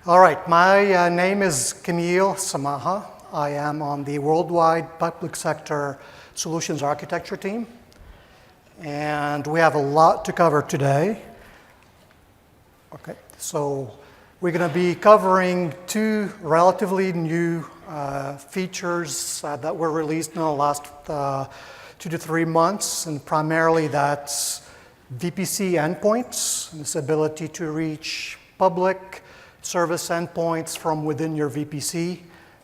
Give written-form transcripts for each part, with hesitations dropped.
All right, my name is Camille Samaha. I am on the Worldwide Public Sector Solutions Architecture team. And we have a lot to cover today. Okay, so we're going to be covering two relatively new features that were released in the last 2 to 3 months, and primarily that's VPC endpoints, and this ability to reach public service endpoints from within your VPC,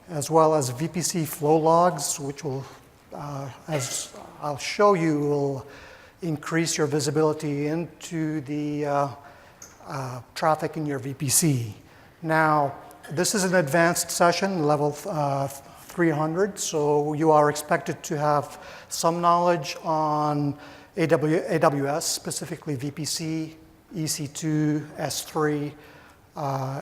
as well as VPC Flow Logs, which will, as I'll show you, will increase your visibility into the traffic in your VPC. Now, this is an advanced session, level 300, so you are expected to have some knowledge on AWS, specifically VPC, EC2, S3,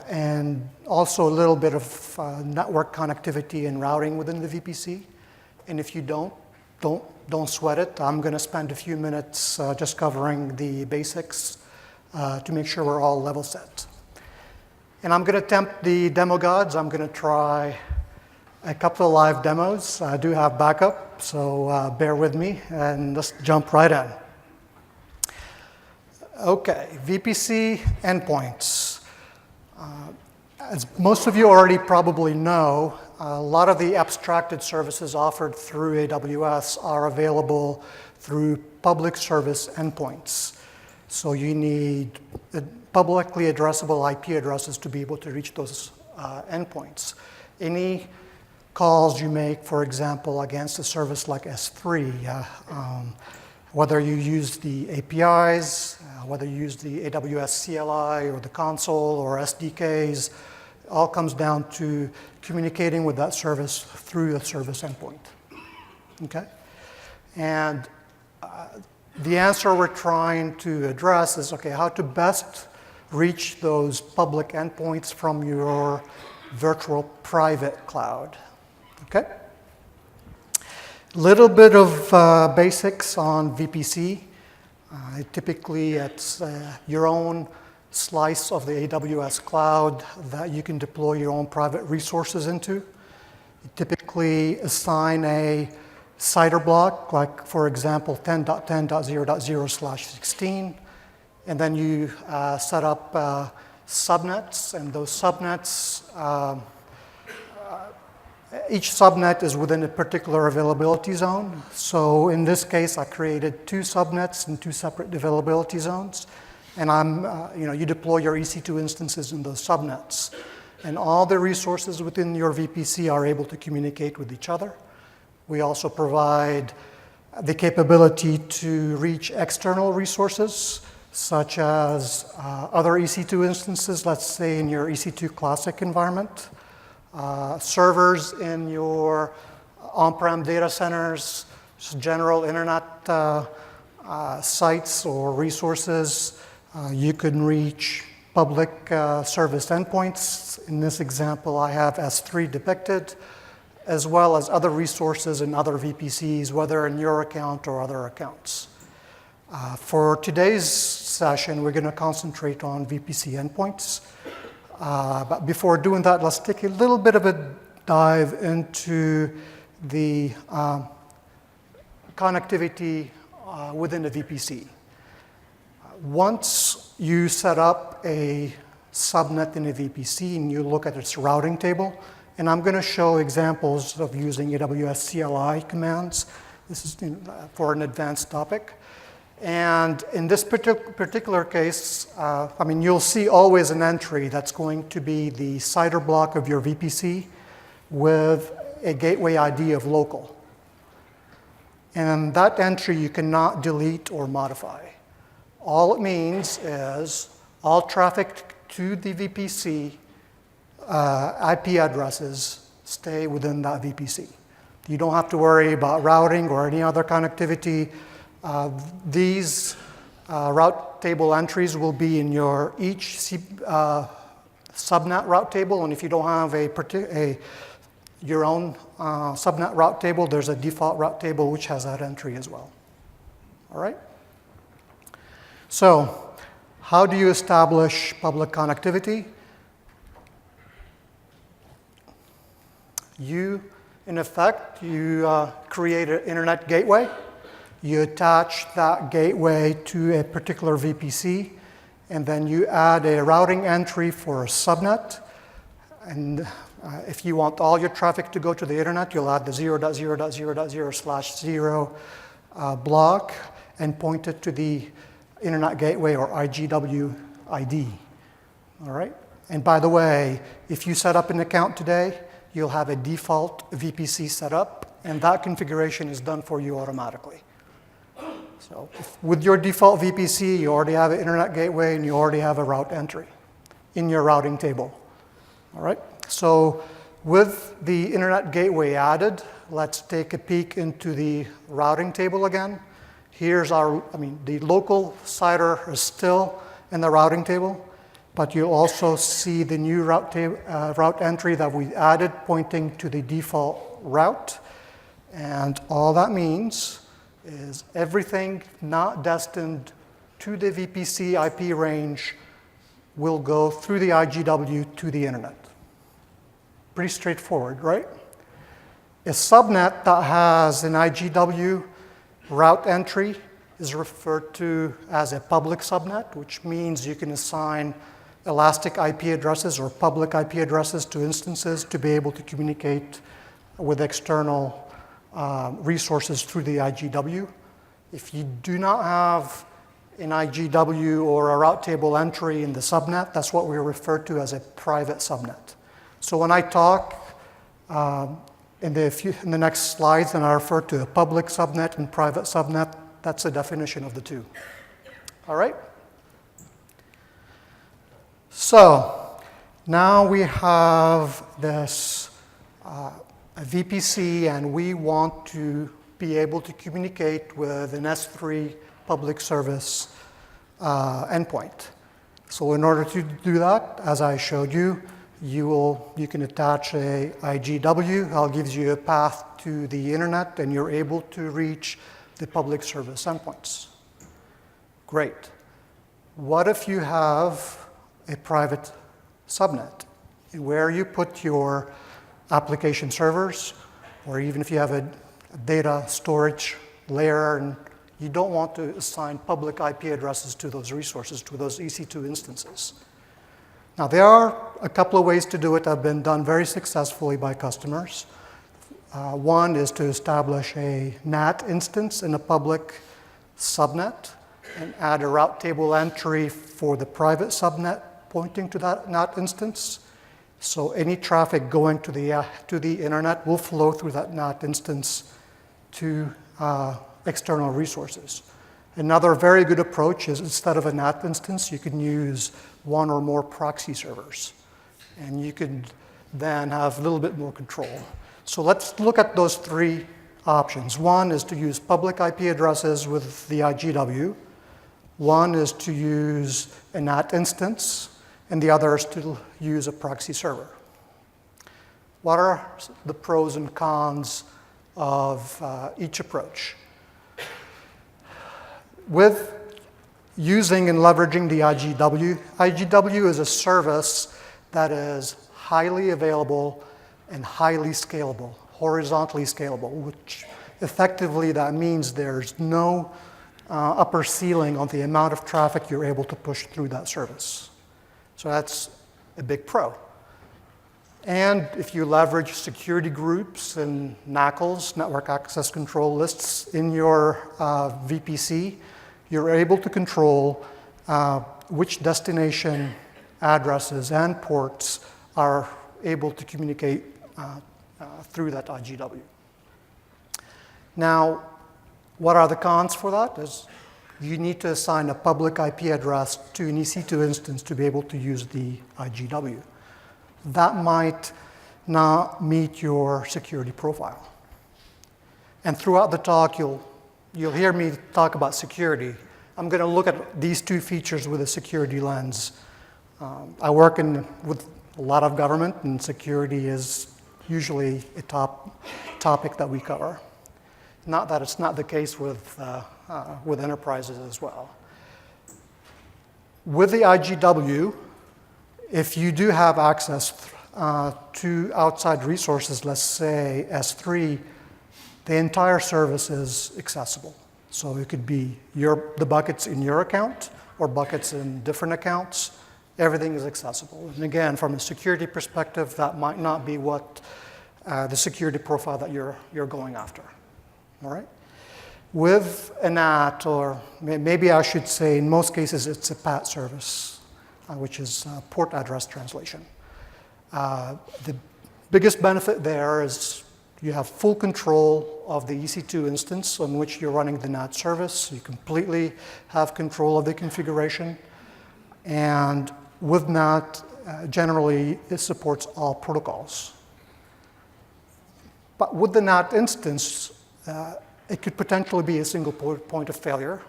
and also a little bit of network connectivity and routing within the VPC. And if you don't sweat it. I'm going to spend a few minutes just covering the basics to make sure we're all level set. And I'm going to tempt the demo gods. I'm going to try a couple of live demos. I do have backup, so bear with me, and let's jump right in. Okay, VPC endpoints. As most of you already probably know, a lot of the abstracted services offered through AWS are available through public service endpoints. So you need publicly addressable IP addresses to be able to reach those endpoints. Any calls you make, for example, against a service like S3, whether you use the APIs, whether you use the AWS CLI or the console or SDKs, all comes down to communicating with that service through a service endpoint, okay? And the answer we're trying to address is, okay, how to best reach those public endpoints from your virtual private cloud, okay? Little bit of basics on VPC. Typically, it's your own slice of the AWS cloud that you can deploy your own private resources into. You typically assign a CIDR block, like, for example, 10.10.0.0/16, and then you set up subnets, and those subnets, each subnet is within a particular availability zone. So in this case, I created 2 subnets in 2 separate availability zones. And you deploy your EC2 instances in those subnets. And all the resources within your VPC are able to communicate with each other. We also provide the capability to reach external resources, such as other EC2 instances, let's say in your EC2 Classic environment, servers in your on-prem data centers, general internet sites or resources. You can reach public service endpoints. In this example, I have S3 depicted, as well as other resources in other VPCs, whether in your account or other accounts. For today's session, we're going to concentrate on VPC endpoints. But before doing that, let's take a little bit of a dive into the connectivity within the VPC. Once you set up a subnet in a VPC and you look at its routing table, and I'm going to show examples of using AWS CLI commands. This is for an advanced topic. And in this particular case, you'll see always an entry that's going to be the CIDR block of your VPC with a gateway ID of local. And that entry you cannot delete or modify. All it means is all traffic to the VPC IP addresses stay within that VPC. You don't have to worry about routing or any other connectivity. These route table entries will be in each subnet route table, and if you don't have your own subnet route table, there's a default route table which has that entry as well. All right? So how do you establish public connectivity? In effect, you create an internet gateway. You attach that gateway to a particular VPC, and then you add a routing entry for a subnet. And if you want all your traffic to go to the internet, you'll add the 0.0.0.0/0 block and point it to the internet gateway or IGW ID. All right? And by the way, if you set up an account today, you'll have a default VPC set up, and that configuration is done for you automatically. So with your default VPC, you already have an internet gateway and you already have a route entry in your routing table. All right? So with the internet gateway added, let's take a peek into the routing table again. Here's the local CIDR is still in the routing table, but you'll also see the new route entry that we added pointing to the default route. And all that means is everything not destined to the VPC IP range will go through the IGW to the internet. Pretty straightforward, right? A subnet that has an IGW route entry is referred to as a public subnet, which means you can assign elastic IP addresses or public IP addresses to instances to be able to communicate with external resources through the IGW. If you do not have an IGW or a route table entry in the subnet, that's what we refer to as a private subnet. So when I talk in the next slides, and I refer to a public subnet and private subnet, that's the definition of the two. All right? So now we have this a VPC, and we want to be able to communicate with an S3 public service endpoint. So in order to do that, as I showed you, you can attach a IGW. That gives you a path to the internet, and you're able to reach the public service endpoints. Great. What if you have a private subnet where you put your application servers, or even if you have a data storage layer and you don't want to assign public IP addresses to those resources, to those EC2 instances? Now, there are a couple of ways to do it that have been done very successfully by customers. One is to establish a NAT instance in a public subnet and add a route table entry for the private subnet pointing to that NAT instance. So any traffic going to the internet will flow through that NAT instance to external resources. Another very good approach is, instead of a NAT instance, you can use one or more proxy servers. And you can then have a little bit more control. So let's look at those three options. One is to use public IP addresses with the IGW. One is to use a NAT instance, and the other is to use a proxy server. What are the pros and cons of each approach? With using and leveraging the IGW, IGW is a service that is highly available and highly scalable, horizontally scalable, which effectively that means there's no upper ceiling on the amount of traffic you're able to push through that service. So that's a big pro. And if you leverage security groups and NACLs, network access control lists, in your VPC, you're able to control which destination addresses and ports are able to communicate through that IGW. Now, what are the cons for that? Is you need to assign a public IP address to an EC2 instance to be able to use the IGW. That might not meet your security profile. And throughout the talk, you'll hear me talk about security. I'm going to look at these two features with a security lens. I work with a lot of government, and security is usually a top topic that we cover. Not that it's not the case with enterprises as well. With the IGW, if you do have access to outside resources, let's say S3, the entire service is accessible. So it could be the buckets in your account or buckets in different accounts. Everything is accessible. And again, from a security perspective, that might not be what the security profile that you're going after. All right? With a NAT, or maybe I should say, in most cases, it's a PAT service, which is port address translation. The biggest benefit there is you have full control of the EC2 instance on which you're running the NAT service. You completely have control of the configuration. And with NAT, generally, it supports all protocols. But with the NAT instance, it could potentially be a single point of failure.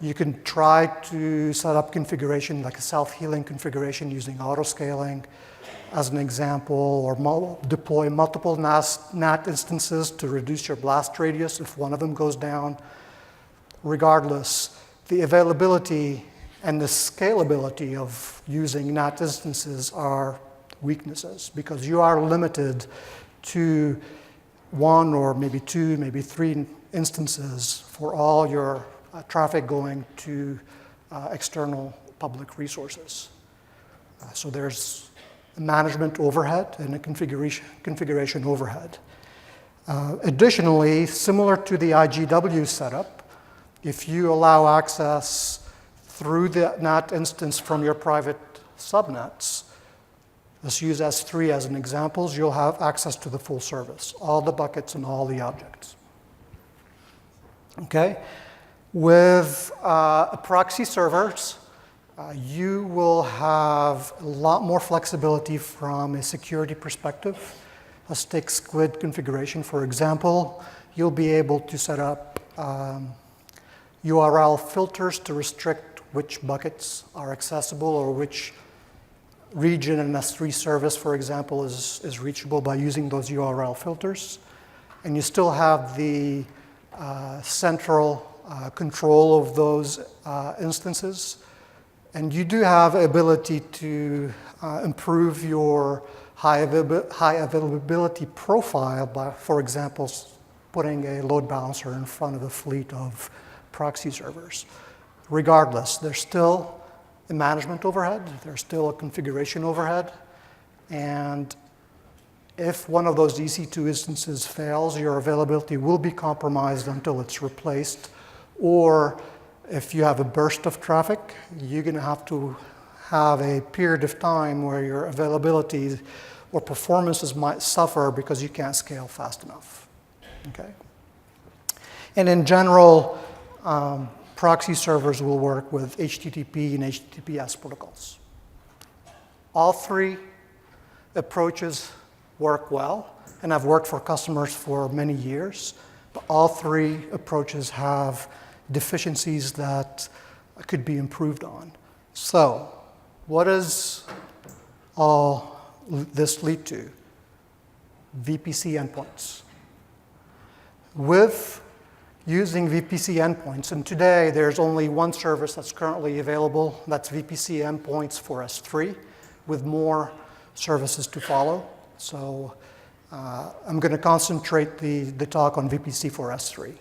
You can try to set up configuration like a self-healing configuration using auto-scaling as an example, or deploy multiple NAT instances to reduce your blast radius if one of them goes down. Regardless, the availability and the scalability of using NAT instances are weaknesses because you are limited to one or maybe two, maybe three instances for all your traffic going to external public resources. So there's a management overhead and a configuration overhead. Additionally, similar to the IGW setup, if you allow access through the NAT instance from your private subnets, let's use S3 as an example, you'll have access to the full service, all the buckets and all the objects. Okay? With proxy servers, you will have a lot more flexibility from a security perspective. Let's take Squid configuration, for example. You'll be able to set up URL filters to restrict which buckets are accessible or which region in S3 service, for example, is reachable by using those URL filters. And you still have the central control of those instances. And you do have ability to improve your high availability profile by, for example, putting a load balancer in front of a fleet of proxy servers. Regardless, there's still a management overhead, there's still a configuration overhead, and if one of those EC2 instances fails, your availability will be compromised until it's replaced, or if you have a burst of traffic, you're going to have a period of time where your availability or performances might suffer because you can't scale fast enough. Okay? And in general, proxy servers will work with HTTP and HTTPS protocols. All three approaches work well, and I've worked for customers for many years, but all three approaches have deficiencies that could be improved on. So, what does all this lead to? VPC endpoints. With using VPC endpoints, and today there's only one service that's currently available, that's VPC endpoints for S3, with more services to follow. So I'm going to concentrate the talk on VPC for S3.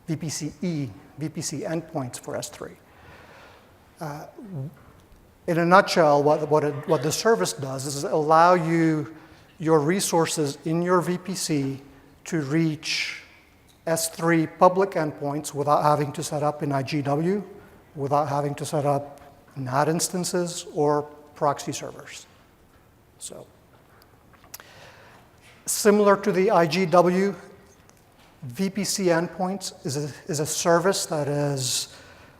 VPC endpoints for S3. In a nutshell, what the service does is allow you your resources in your VPC to reach S3 public endpoints without having to set up an IGW, without having to set up NAT instances or proxy servers. So, similar to the IGW, VPC endpoints is a service that is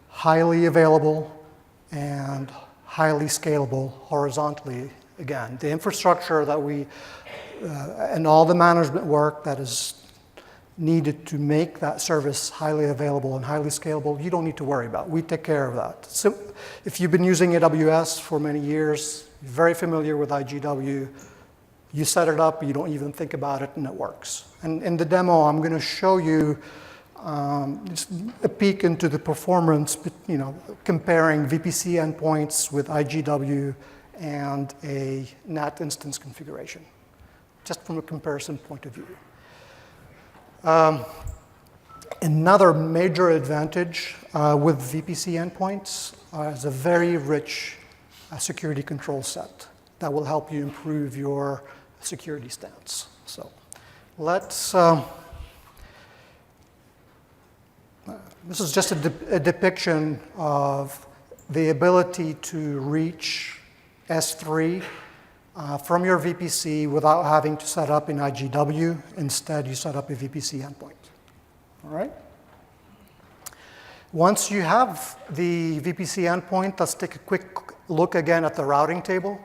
highly available and highly scalable horizontally. Again, the infrastructure that and all the management work that is needed to make that service highly available and highly scalable, you don't need to worry about. We take care of that. So if you've been using AWS for many years, you're very familiar with IGW, you set it up, you don't even think about it, and it works. And in the demo, I'm going to show you just a peek into the performance, comparing VPC endpoints with IGW and a NAT instance configuration, just from a comparison point of view. Another major advantage with VPC endpoints is a very rich security control set that will help you improve your security stance. So let's, this is just a depiction of the ability to reach S3 from your VPC without having to set up an IGW. Instead, you set up a VPC endpoint. All right? Once you have the VPC endpoint, let's take a quick look again at the routing table.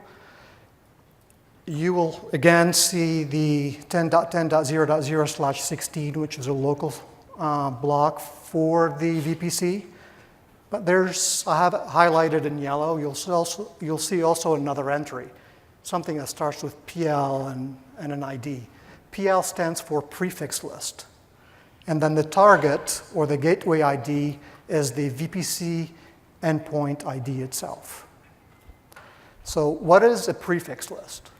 You will again see the 10.10.0.0/16, which is a local block for the VPC. But I have it highlighted in yellow. You'll see also another entry, something that starts with PL and an ID. PL stands for prefix list. And then the target, or the gateway ID, is the VPC endpoint ID itself. So what is a prefix list?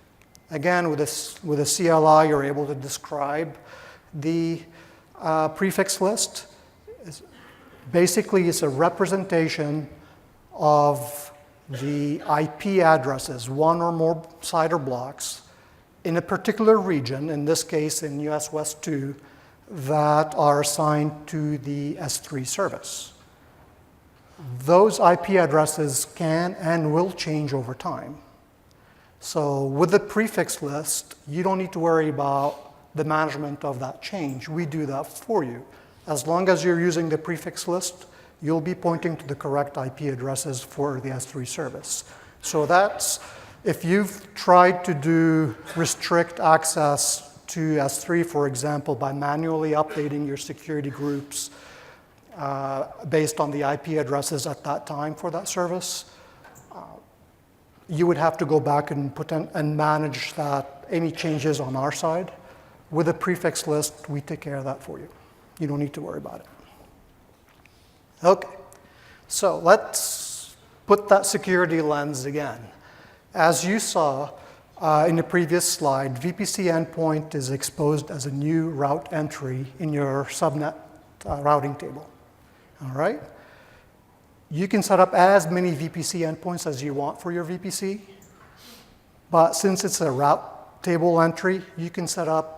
Again, with a CLI, you're able to describe the prefix list. Basically, it's a representation of the IP addresses, one or more CIDR blocks, in a particular region, in this case in US West 2, that are assigned to the S3 service. Those IP addresses can and will change over time. So with the prefix list, you don't need to worry about the management of that change. We do that for you. As long as you're using the prefix list, you'll be pointing to the correct IP addresses for the S3 service. So that's, if you've tried to do restrict access to S3, for example, by manually updating your security groups based on the IP addresses at that time for that service, you would have to go back and manage that, any changes on our side. With a prefix list, we take care of that for you. You don't need to worry about it. Okay, so let's put that security lens again. As you saw in the previous slide, VPC endpoint is exposed as a new route entry in your subnet routing table. All right? You can set up as many VPC endpoints as you want for your VPC, but since it's a route table entry, you can set up,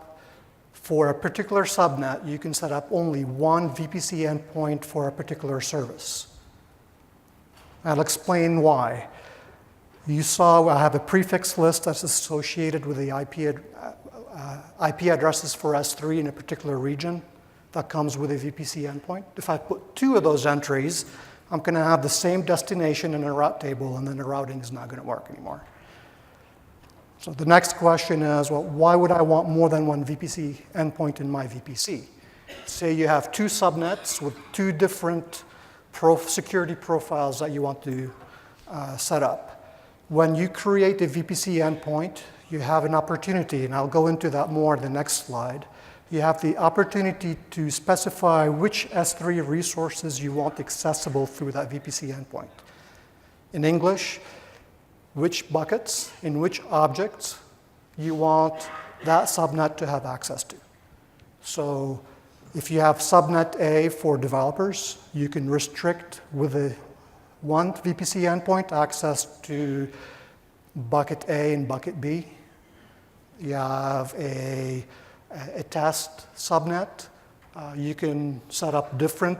for a particular subnet, you can set up only one VPC endpoint for a particular service. I'll explain why. You saw I have a prefix list that's associated with the IP addresses for S3 in a particular region that comes with a VPC endpoint. If I put two of those entries, I'm going to have the same destination in a route table, and then the routing is not going to work anymore. So the next question is, well, why would I want more than one VPC endpoint in my VPC? Say you have two subnets with two different security profiles that you want to set up. When you create a VPC endpoint, you have an opportunity, and I'll go into that more in the next slide. You have the opportunity to specify which S3 resources you want accessible through that VPC endpoint. In English, which buckets, in which objects you want that subnet to have access to. So if you have subnet A for developers, you can restrict with one VPC endpoint access to bucket A and bucket B. You have a test subnet. You can set up different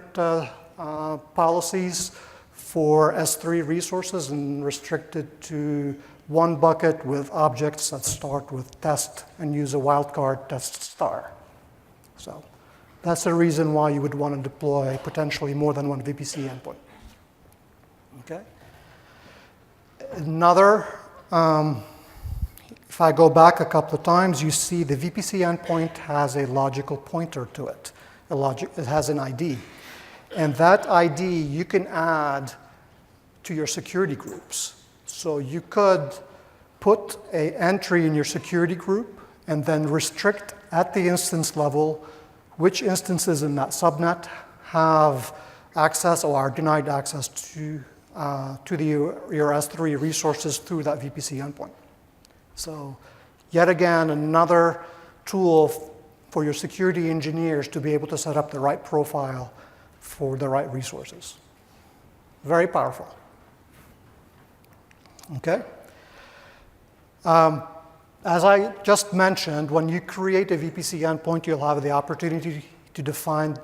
policies for S3 resources and restrict it to one bucket with objects that start with test and use a wildcard test star. So that's the reason why you would want to deploy potentially more than one VPC endpoint. Okay. Another, if I go back a couple of times, you see the VPC endpoint has a logical pointer to it. It has an ID. And that ID you can add to your security groups. So you could put an entry in your security group and then restrict at the instance level which instances in that subnet have access or are denied access to to your S3 resources through that VPC endpoint. So yet again, another tool for your security engineers to be able to set up the right profile for the right resources. Very powerful. Okay? As I just mentioned, when you create a VPC endpoint, you'll have the opportunity to define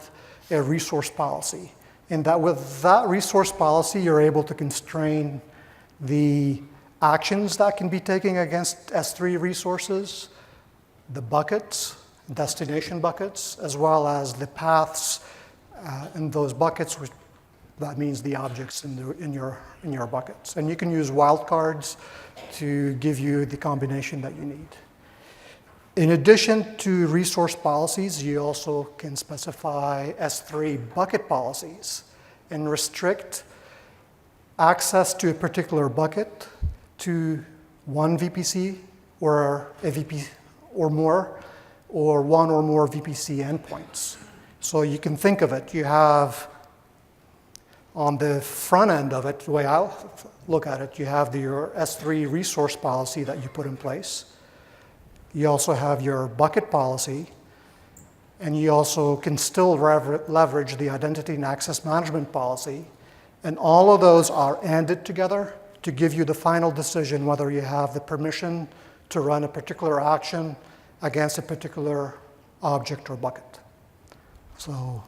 a resource policy. And that with that resource policy, you're able to constrain the actions that can be taken against S3 resources, the buckets, destination buckets, as well as the paths in those buckets, which that means the objects in your buckets. And you can use wildcards to give you the combination that you need. In addition to resource policies, you also can specify S3 bucket policies and restrict access to a particular bucket to one VPC or a VPC or more, or one or more VPC endpoints. So you can think of it, you have on the front end of it, the way I'll look at it, you have your S3 resource policy that you put in place. You also have your bucket policy, and you also can still leverage the identity and access management policy. And all of those are ANDed together to give you the final decision whether you have the permission to run a particular action against a particular object or bucket. So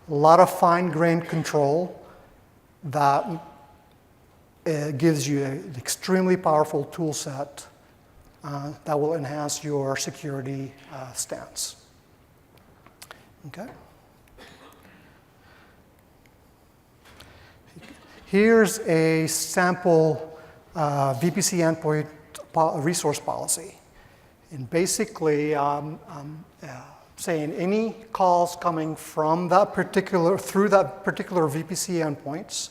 a lot of fine-grained control that gives you an extremely powerful tool set that will enhance your security stance. Okay. Here's a sample VPC endpoint resource policy. And basically, saying any calls coming from that particular, through that particular VPC endpoints,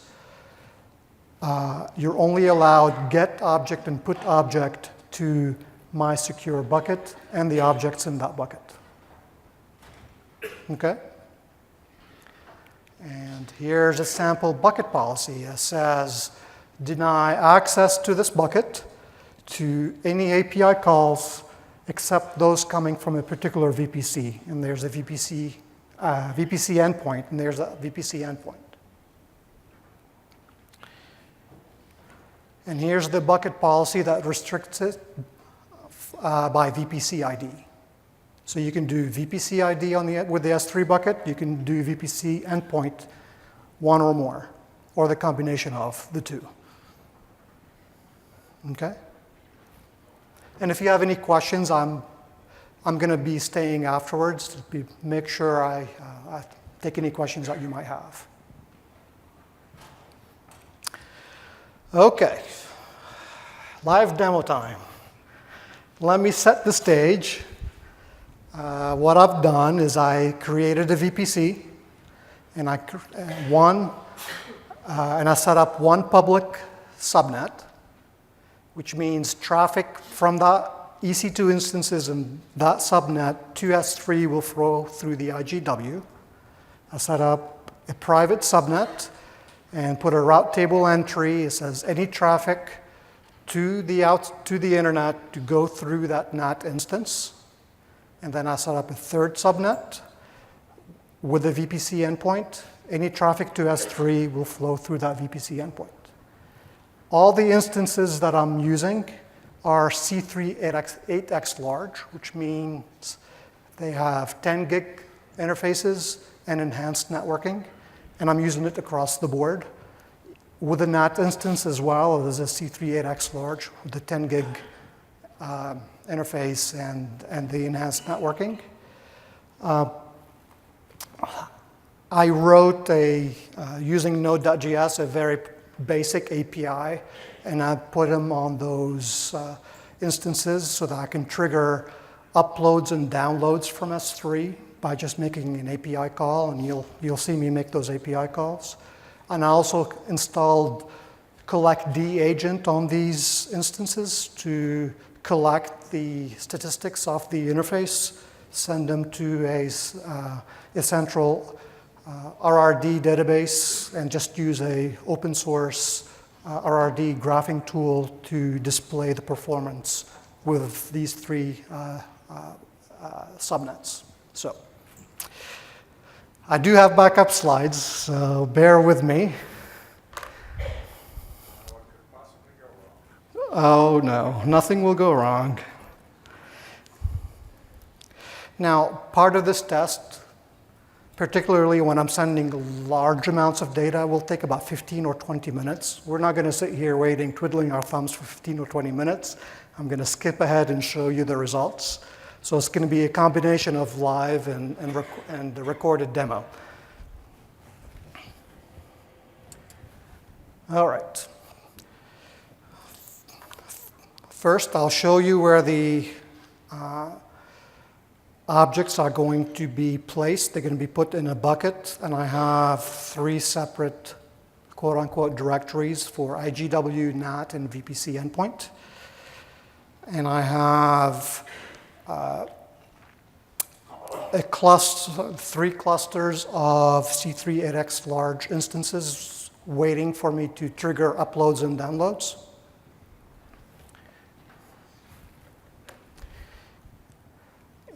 you're only allowed get object and put object to my secure bucket and the objects in that bucket. Okay? And here's a sample bucket policy. It says, deny access to this bucket to any API calls except those coming from a particular VPC. And there's a VPC endpoint, and there's a VPC endpoint. And here's the bucket policy that restricts it by VPC ID. So you can do VPC ID with the S3 bucket. You can do VPC endpoint, one or more, or the combination of the two. Okay? And if you have any questions, I'm going to be staying afterwards to make sure I take any questions that you might have. Okay, live demo time. Let me set the stage. What I've done is I created a VPC, and I set up one public subnet, which means traffic from the EC2 instances in that subnet to S3 will flow through the IGW. I set up a private subnet and put a route table entry. It says any traffic to the internet to go through that NAT instance. And then I set up a third subnet with a VPC endpoint. Any traffic to S3 will flow through that VPC endpoint. All the instances that I'm using are C3 8x large, which means they have 10 gig interfaces and enhanced networking. And I'm using it across the board. With the NAT instance as well, there's a C3 8x large with the 10 gig interface and the enhanced networking. I wrote using Node.js, a very basic API, and I put them on those instances so that I can trigger uploads and downloads from S3 by just making an API call, and you'll see me make those API calls. And I also installed collect D agent on these instances to collect the statistics of the interface, send them to a central RRD database and just use a open source RRD graphing tool to display the performance with these three subnets. So I do have backup slides, so bear with me. Oh no, nothing will go wrong. Now, part of this test, particularly when I'm sending large amounts of data, will take about 15 or 20 minutes. We're not going to sit here waiting, twiddling our thumbs for 15 or 20 minutes. I'm going to skip ahead and show you the results. So it's going to be a combination of live and the recorded demo. All right. First, I'll show you where the objects are going to be placed. They're going to be put in a bucket, and I have 3 separate quote-unquote directories for IGW, NAT, and VPC endpoint. And I have 3 clusters of C3 large instances waiting for me to trigger uploads and downloads.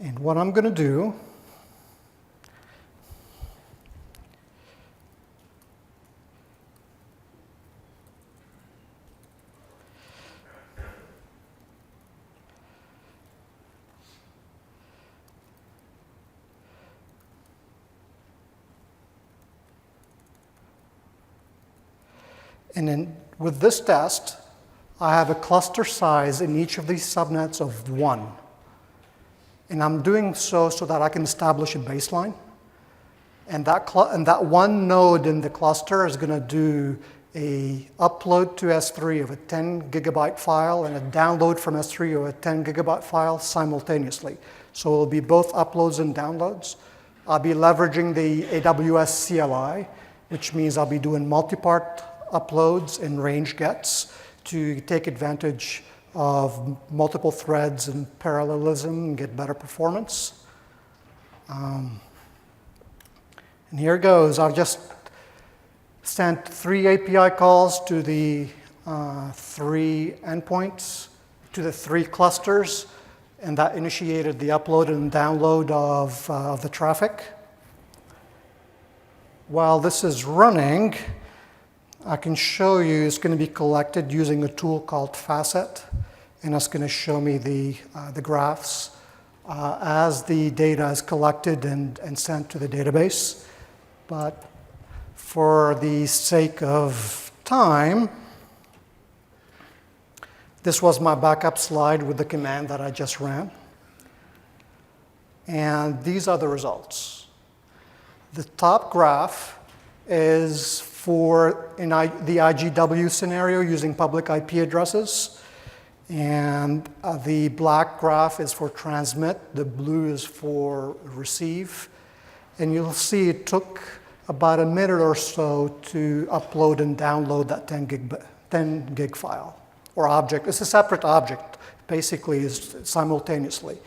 And what I'm going to do and then with this test, I have a cluster size in each of these subnets of 1. And I'm doing so that I can establish a baseline. And that one node in the cluster is going to do a upload to S3 of a 10 gigabyte file and a download from S3 of a 10 gigabyte file simultaneously. So it'll be both uploads and downloads. I'll be leveraging the AWS CLI, which means I'll be doing multi-part uploads and range gets to take advantage of multiple threads and parallelism and get better performance. And here goes. I've just sent 3 API calls to the 3 endpoints, to the 3 clusters, and that initiated the upload and download of the traffic. While this is running, I can show you it's going to be collected using a tool called Facet, and that's going to show me the graphs as the data is collected and sent to the database. But for the sake of time, this was my backup slide with the command that I just ran. And these are the results. The top graph is for the IGW scenario using public IP addresses. And the black graph is for transmit. The blue is for receive. And you'll see it took about a minute or so to upload and download that 10 gig file or object. It's a separate object, basically, is simultaneously.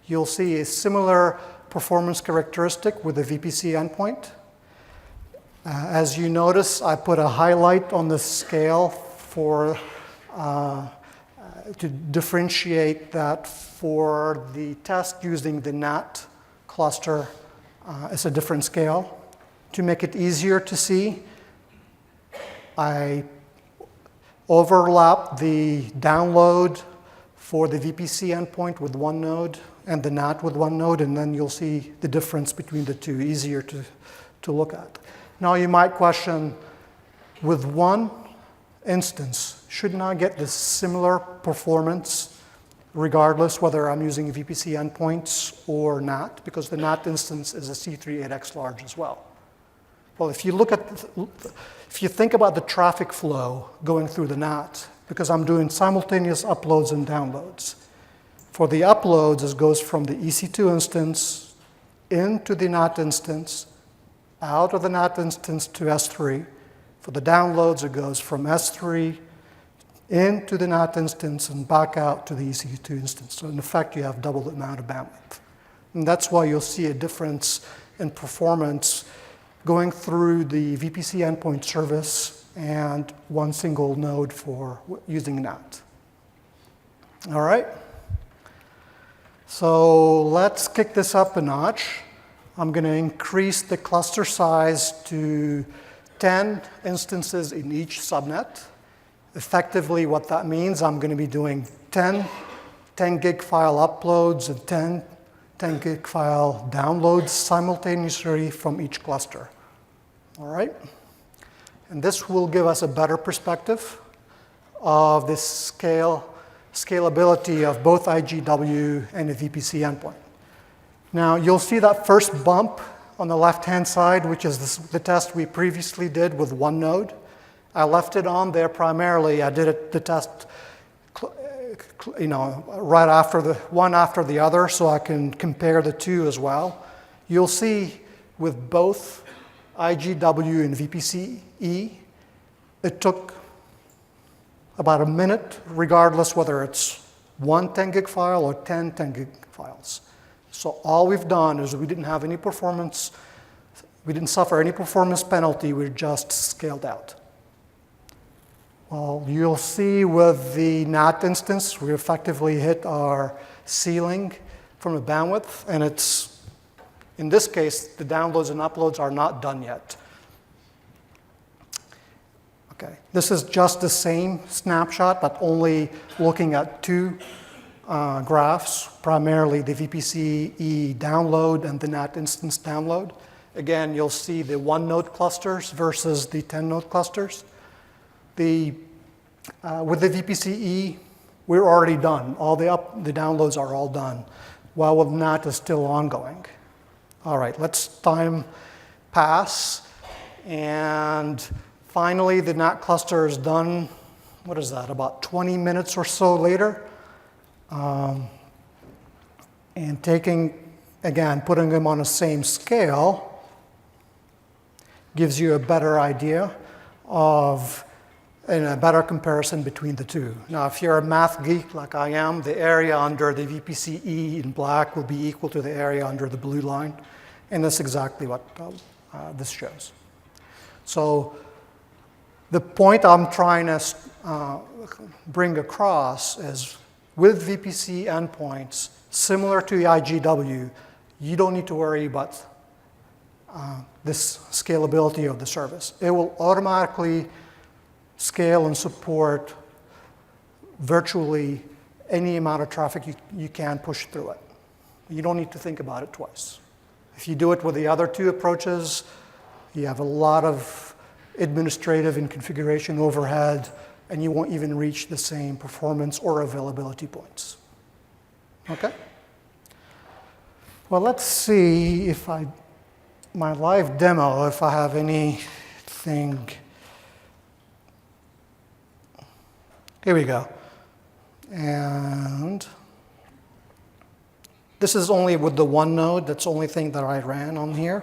You'll see a similar performance characteristic with the VPC endpoint. As you notice, I put a highlight on the scale for to differentiate that for the test using the NAT cluster. It's a different scale. To make it easier to see, I overlap the download for the VPC endpoint with one node and the NAT with one node, and then you'll see the difference between the two, easier to look at. Now you might question, with one instance, shouldn't I get this similar performance regardless whether I'm using VPC endpoints or NAT, because the NAT instance is a C3 8x large as well. Well, if you think about the traffic flow going through the NAT, because I'm doing simultaneous uploads and downloads. For the uploads, it goes from the EC2 instance into the NAT instance, out of the NAT instance to S3. For the downloads, it goes from S3 into the NAT instance and back out to the EC2 instance. So in effect, you have double the amount of bandwidth. And that's why you'll see a difference in performance going through the VPC endpoint service and one single node for using NAT. All right? So let's kick this up a notch. I'm going to increase the cluster size to 10 instances in each subnet. Effectively, what that means, I'm going to be doing 10 gig file uploads and 10 gig file downloads simultaneously from each cluster. All right? And this will give us a better perspective of the scalability of both IGW and the VPC endpoint. Now, you'll see that first bump on the left-hand side, which is the test we previously did with one node. I left it on there primarily. I did the test right after one after the other, so I can compare the two as well. You'll see with both IGW and VPCE, it took about a minute, regardless whether it's one 10 gig file or 10 gig files. So all we've done is we didn't have any performance, we didn't suffer any performance penalty, we just scaled out. Well, you'll see with the NAT instance, we effectively hit our ceiling from a bandwidth, and it's, in this case, the downloads and uploads are not done yet. Okay, this is just the same snapshot, but only looking at two graphs, primarily the VPCE download and the NAT instance download. Again, you'll see the one node clusters versus the 10 node clusters. With the VPCE, we're already done. All the downloads are all done, while with NAT is still ongoing. All right, let's time pass. And finally, the NAT cluster is done, what is that, about 20 minutes or so later. And putting them on the same scale gives you a better idea of, and a better comparison between the two. Now, if you're a math geek like I am, the area under the VPCE in black will be equal to the area under the blue line, and that's exactly what this shows. So the point I'm trying to bring across is with VPC endpoints, similar to the IGW, you don't need to worry about this scalability of the service. It will automatically scale and support virtually any amount of traffic you can push through it. You don't need to think about it twice. If you do it with the other two approaches, you have a lot of administrative and configuration overhead, and you won't even reach the same performance or availability points. Okay? Well, let's see if my live demo, if I have anything. Here we go. And this is only with the one node. That's the only thing that I ran on here.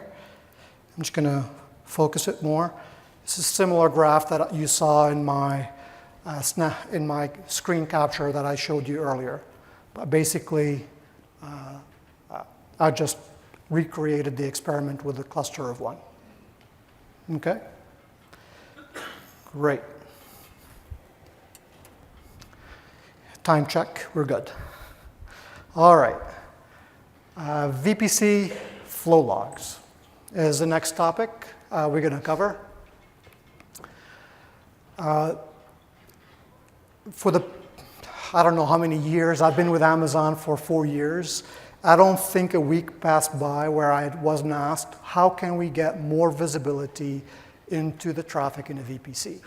I'm just going to focus it more. This is a similar graph that you saw in my screen capture that I showed you earlier. But basically, I just recreated the experiment with a cluster of one. Okay? Great. Time check, we're good. All right. VPC Flow Logs is the next topic we're going to cover. I don't know how many years, I've been with Amazon for 4 years. I don't think a week passed by where I wasn't asked, how can we get more visibility into the traffic in a VPC?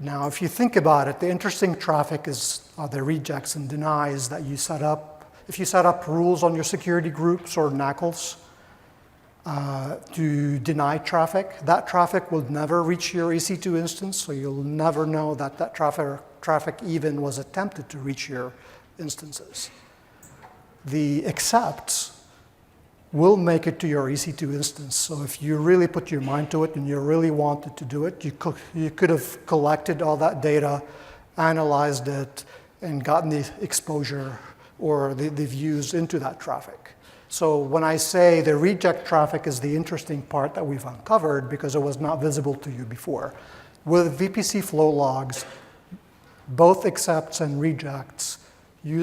Now, if you think about it, the interesting traffic are the rejects and denies that you set up. If you set up rules on your security groups or NACLs to deny traffic, that traffic will never reach your EC2 instance, so you'll never know that traffic even was attempted to reach your instances. The accepts will make it to your EC2 instance. So if you really put your mind to it and you really wanted to do it, you could have collected all that data, analyzed it, and gotten the exposure or the views into that traffic. So when I say the reject traffic is the interesting part that we've uncovered because it was not visible to you before. With VPC Flow Logs, both accepts and rejects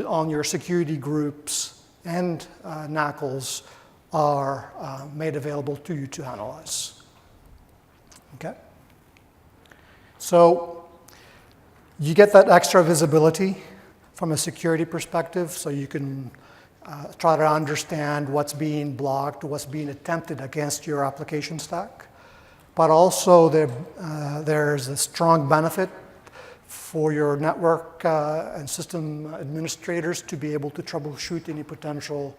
on your security groups and NACLs are made available to you to analyze. Okay? So you get that extra visibility from a security perspective, so you can try to understand what's being blocked, what's being attempted against your application stack. But also there's a strong benefit for your network and system administrators to be able to troubleshoot any potential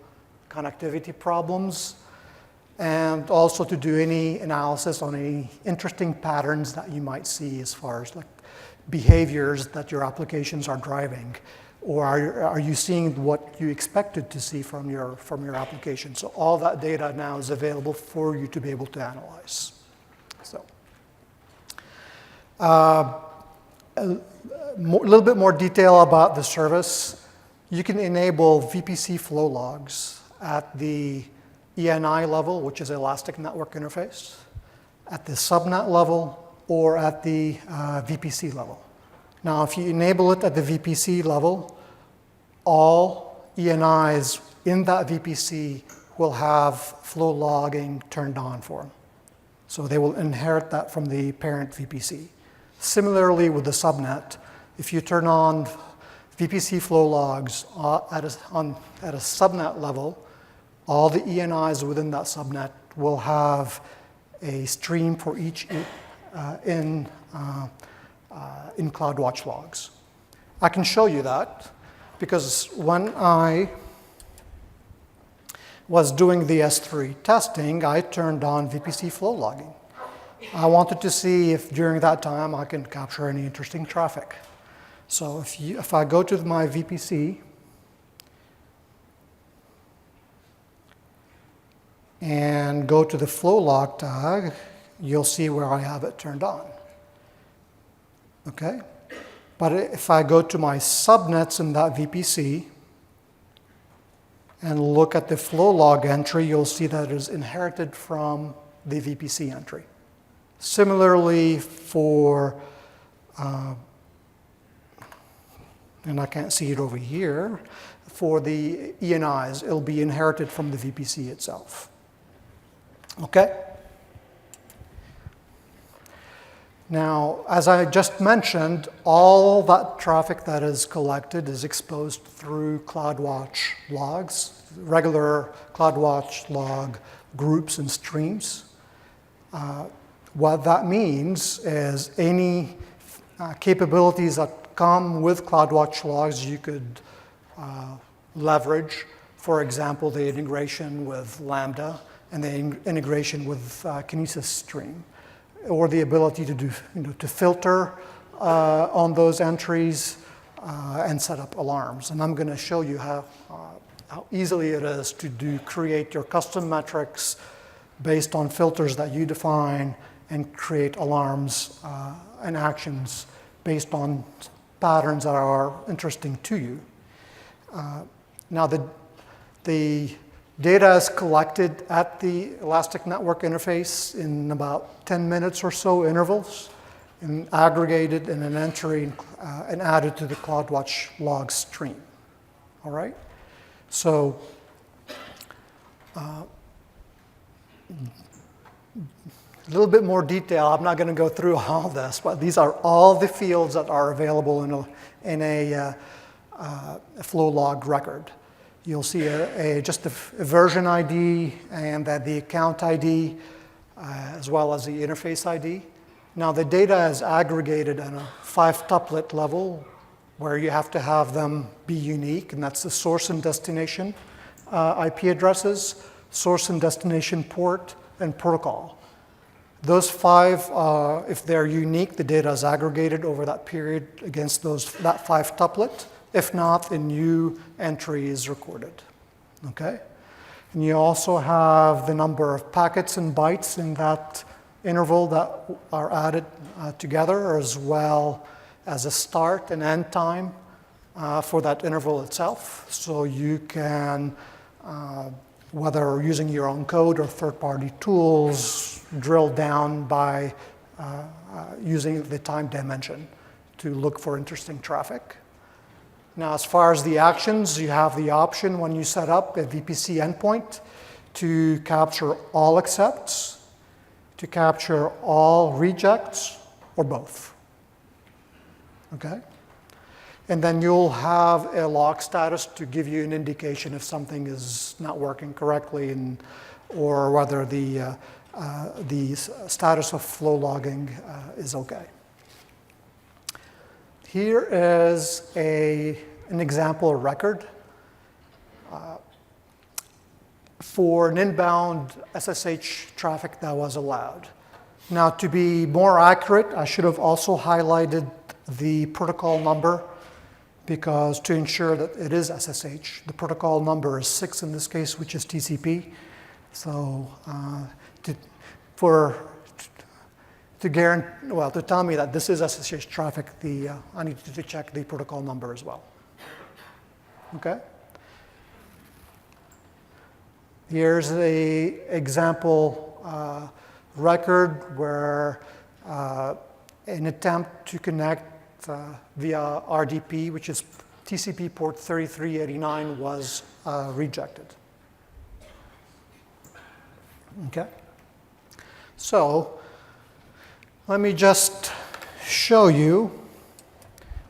connectivity problems, and also to do any analysis on any interesting patterns that you might see as far as like behaviors that your applications are driving, or are you seeing what you expected to see from your application. So all that data now is available for you to be able to analyze. So a little bit more detail about the service. You can enable VPC Flow Logs at the ENI level, which is Elastic Network Interface, at the subnet level, or at the VPC level. Now, if you enable it at the VPC level, all ENIs in that VPC will have flow logging turned on for them. So they will inherit that from the parent VPC. Similarly with the subnet, if you turn on VPC Flow Logs at a subnet level, all the ENIs within that subnet will have a stream for each in CloudWatch logs. I can show you that because when I was doing the S3 testing, I turned on VPC Flow Logging. I wanted to see if during that time I can capture any interesting traffic. So if I go to my VPC and go to the flow log tag, you'll see where I have it turned on. Okay? But if I go to my subnets in that VPC and look at the flow log entry, you'll see that it is inherited from the VPC entry. Similarly for, and I can't see it over here, for the ENIs, it'll be inherited from the VPC itself. Okay? Now, as I just mentioned, all that traffic that is collected is exposed through CloudWatch logs, regular CloudWatch log groups and streams. What that means is any capabilities that come with CloudWatch logs you could leverage. For example, the integration with Lambda and the integration with Kinesis Stream, or the ability to do, to filter on those entries and set up alarms. And I'm going to show you how easily it is to create your custom metrics based on filters that you define and create alarms and actions based on patterns that are interesting to you. Now, the data is collected at the Elastic Network Interface in about 10 minutes or so intervals, and aggregated in an entry and added to the CloudWatch log stream. All right? So a little bit more detail. I'm not going to go through all this, but these are all the fields that are available in a flow log record. You'll see just a version ID and the account ID, as well as the interface ID. Now, the data is aggregated on a 5-tuplet level, where you have to have them be unique, and that's the source and destination IP addresses, source and destination port, and protocol. Those 5, if they're unique, the data is aggregated over that period against that 5-tuplet. If not, a new entry is recorded. Okay? And you also have the number of packets and bytes in that interval that are added together, as well as a start and end time for that interval itself. So you can whether using your own code or third-party tools, drill down by using the time dimension to look for interesting traffic. Now, as far as the actions, you have the option when you set up a VPC endpoint to capture all accepts, to capture all rejects, or both. Okay? And then you'll have a log status to give you an indication if something is not working correctly or whether the status of flow logging is okay. Here is an example record for an inbound SSH traffic that was allowed. Now, to be more accurate, I should have also highlighted the protocol number, because to ensure that it is SSH, the protocol number is 6 in this case, which is TCP. So to tell me that this is SSH traffic, I need to check the protocol number as well. Okay? Here's an example record where an attempt to connect via RDP, which is TCP port 3389, was rejected. Okay? So let me just show you,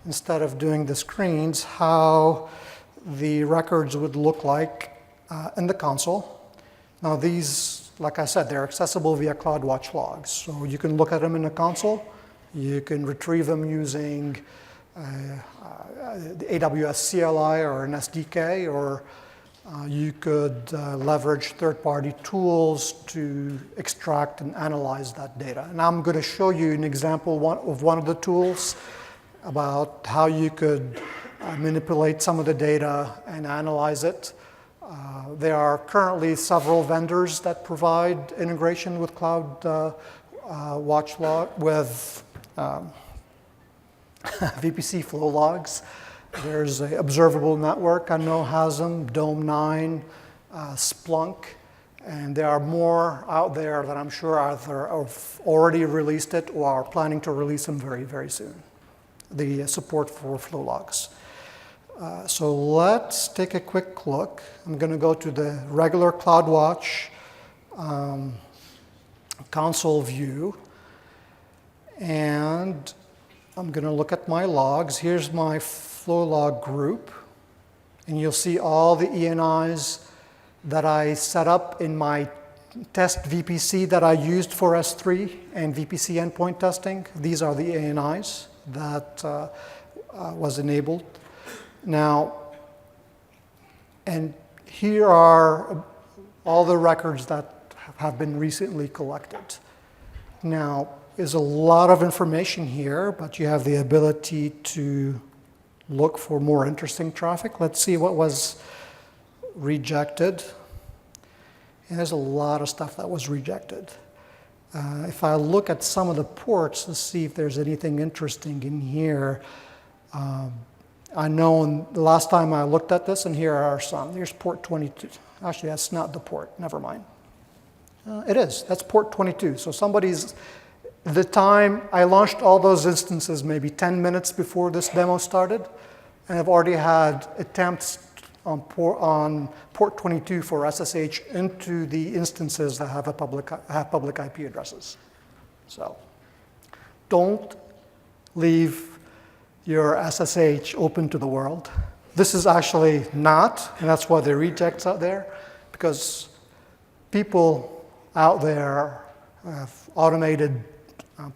instead of doing the screens, how the records would look like in the console. Now these, like I said, they're accessible via CloudWatch logs. So you can look at them in the console. You can retrieve them using the AWS CLI or an SDK, or you could leverage third-party tools to extract and analyze that data. And I'm going to show you an example of one of the tools about how you could manipulate some of the data and analyze it. There are currently several vendors that provide integration with CloudWatch log with VPC Flow Logs. There's an Observable Network, I know has them, Dome9, Splunk, and there are more out there that I'm sure either have already released it or are planning to release them very, very soon, the support for flow logs. So let's take a quick look. I'm going to go to the regular CloudWatch console view, and I'm going to look at my logs. Here's my flow log group, and you'll see all the ENIs that I set up in my test VPC that I used for S3 and VPC endpoint testing. These are the ENIs that was enabled. Now, and here are all the records that have been recently collected. Now, there's a lot of information here, but you have the ability to look for more interesting traffic. Let's see what was rejected. And there's a lot of stuff that was rejected. If I look at some of the ports to see if there's anything interesting in here, I know the last time I looked at this, and here are some. Here's port 22. Actually, that's not the port. Never mind. It is. That's port 22. So the time I launched all those instances maybe 10 minutes before this demo started, and I've already had attempts on port 22 for SSH into the instances that have public IP addresses. So don't leave your SSH open to the world. This is actually not, and that's why the rejects out there, because people out there have automated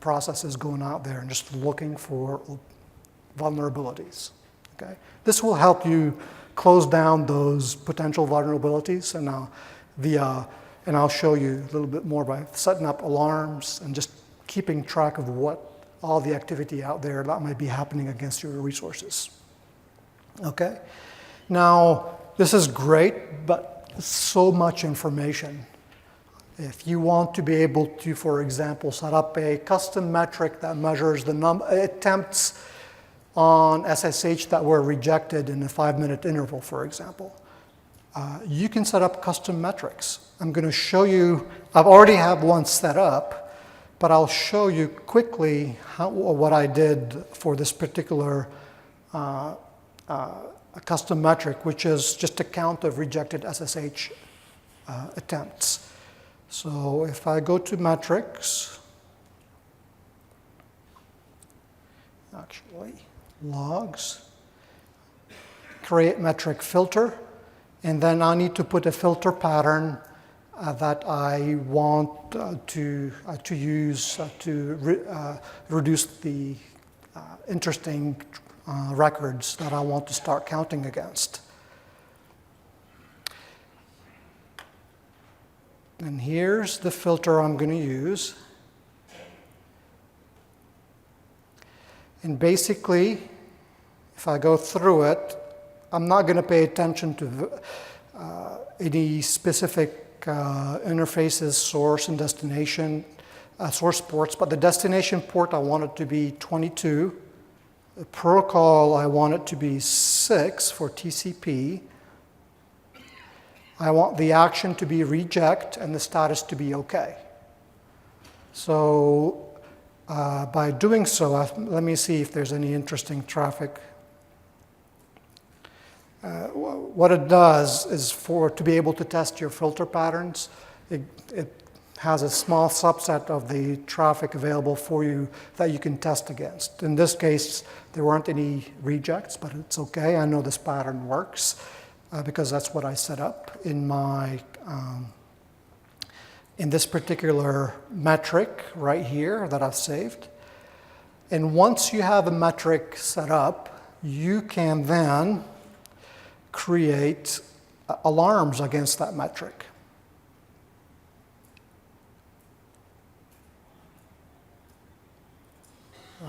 processes going out there and just looking for vulnerabilities. Okay? This will help you close down those potential vulnerabilities, and I'll show you a little bit more by setting up alarms and just keeping track of all the activity out there that might be happening against your resources. Okay? Now, this is great, but so much information. If you want to be able to, for example, set up a custom metric that measures the attempts on SSH that were rejected in a 5-minute interval, for example, you can set up custom metrics. I'm going to show you, I've already have one set up, but I'll show you quickly what I did for this particular custom metric, which is just a count of rejected SSH attempts. So if I go to metrics, actually, logs, create metric filter, and then I need to put a filter pattern that I want to use to reduce the interesting records that I want to start counting against. And here's the filter I'm going to use. And basically, if I go through it, I'm not going to pay attention to any specific interfaces, source and destination, source ports, but the destination port I want it to be 22. The protocol I want it to be 6 for TCP. I want the action to be reject and the status to be OK. So by doing so, let me see if there's any interesting traffic. What it does is to be able to test your filter patterns, it has a small subset of the traffic available for you that you can test against. In this case, there weren't any rejects, but it's OK. I know this pattern works because that's what I set up in my in this particular metric right here that I've saved. And once you have a metric set up, you can then create alarms against that metric.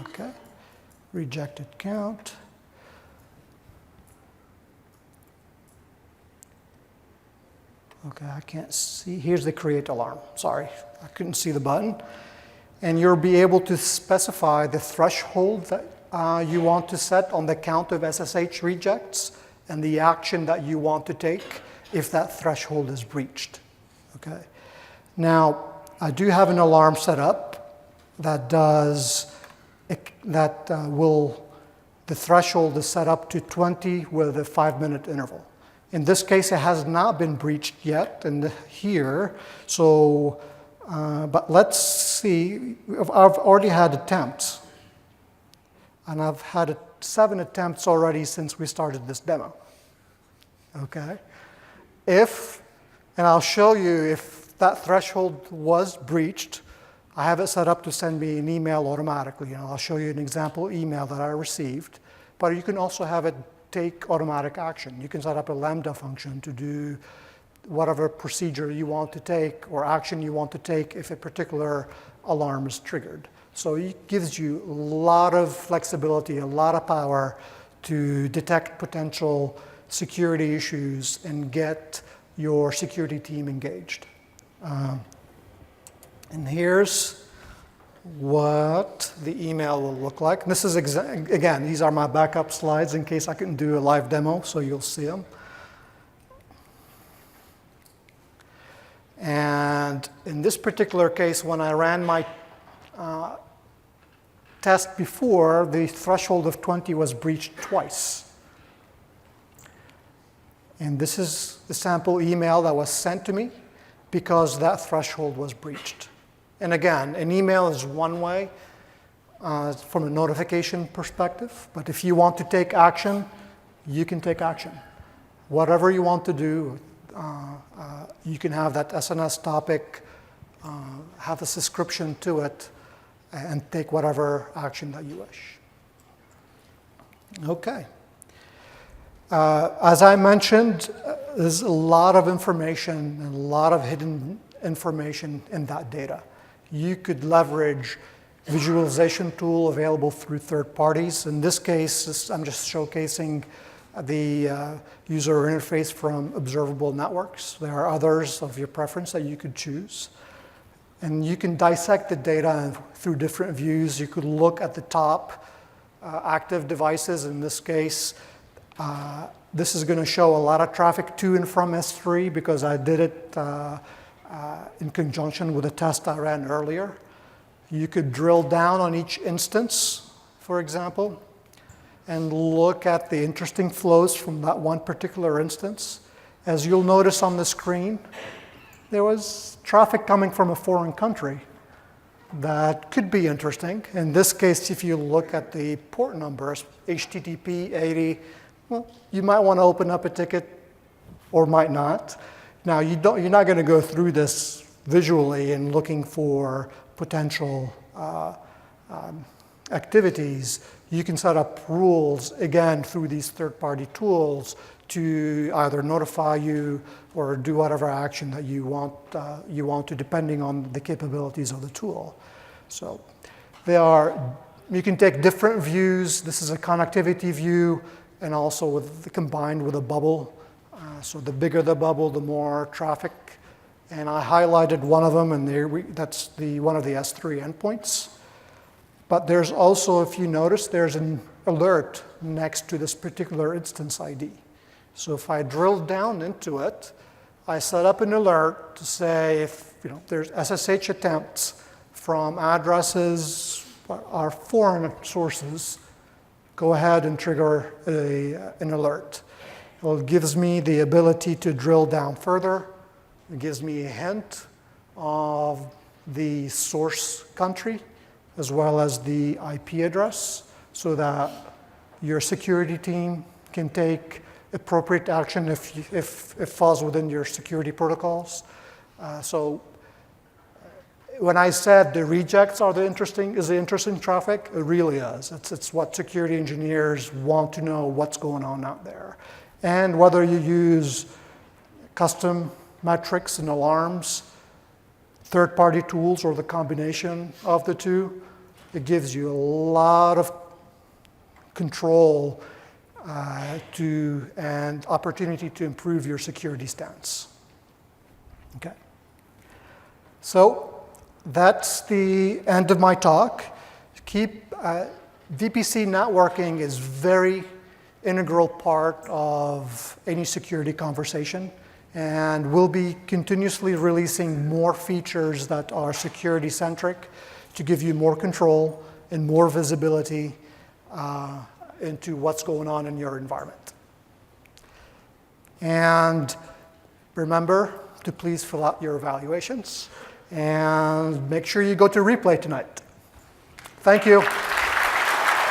Okay, rejected count. Okay, I can't see. Here's the create alarm. Sorry, I couldn't see the button. And you'll be able to specify the threshold that you want to set on the count of SSH rejects and the action that you want to take if that threshold is breached. Okay. Now, I do have an alarm set up that does the threshold is set up to 20 with a 5-minute interval. In this case, it has not been breached yet here. So, but let's see. I've already had attempts. And I've had 7 attempts already since we started this demo. Okay? And I'll show you if that threshold was breached, I have it set up to send me an email automatically. And I'll show you an example email that I received. But you can also have it take automatic action. You can set up a Lambda function to do whatever procedure you want to take or action you want to take if a particular alarm is triggered. So it gives you a lot of flexibility, a lot of power to detect potential security issues and get your security team engaged. And here's what the email will look like. And this is, again, these are my backup slides in case I couldn't do a live demo, so you'll see them. And in this particular case, when I ran my test before, the threshold of 20 was breached twice. And this is the sample email that was sent to me because that threshold was breached. And again, an email is one way from a notification perspective, but if you want to take action, you can take action. Whatever you want to do, you can have that SNS topic, have a subscription to it, and take whatever action that you wish. Okay. As I mentioned, there's a lot of information and a lot of hidden information in that data. You could leverage visualization tool available through third parties. In this case, I'm just showcasing the user interface from observable networks. There are others of your preference that you could choose. And you can dissect the data through different views. You could look at the top active devices. In this case, This is going to show a lot of traffic to and from S3 because I did it in conjunction with a test I ran earlier. You could drill down on each instance, for example, and look at the interesting flows from that one particular instance. As you'll notice on the screen, there was traffic coming from a foreign country that could be interesting. In this case, if you look at the port numbers, HTTP 80, well, you might want to open up a ticket or might not. Now, you're not going to go through this visually and looking for potential activities. You can set up rules, again, through these third-party tools to either notify you or do whatever action that you want to, depending on the capabilities of the tool. So you can take different views. This is a connectivity view, and also combined with a bubble. So the bigger the bubble, the more traffic. And I highlighted one of them, and that's one of the S3 endpoints. But there's also, if you notice, there's an alert next to this particular instance ID. So if I drill down into it, I set up an alert to say if there's SSH attempts from addresses or foreign sources, go ahead and trigger an alert. It gives me the ability to drill down further. It gives me a hint of the source country as well as the IP address so that your security team can take appropriate action if it falls within your security protocols. So when I said the rejects are the interesting traffic, it really is. It's what security engineers want to know what's going on out there. And whether you use custom metrics and alarms, third-party tools, or the combination of the two, it gives you a lot of control and opportunity to improve your security stance. Okay. So that's the end of my talk. VPC networking is very integral part of any security conversation, and we'll be continuously releasing more features that are security-centric to give you more control and more visibility into what's going on in your environment. And remember to please fill out your evaluations and make sure you go to replay tonight. Thank you.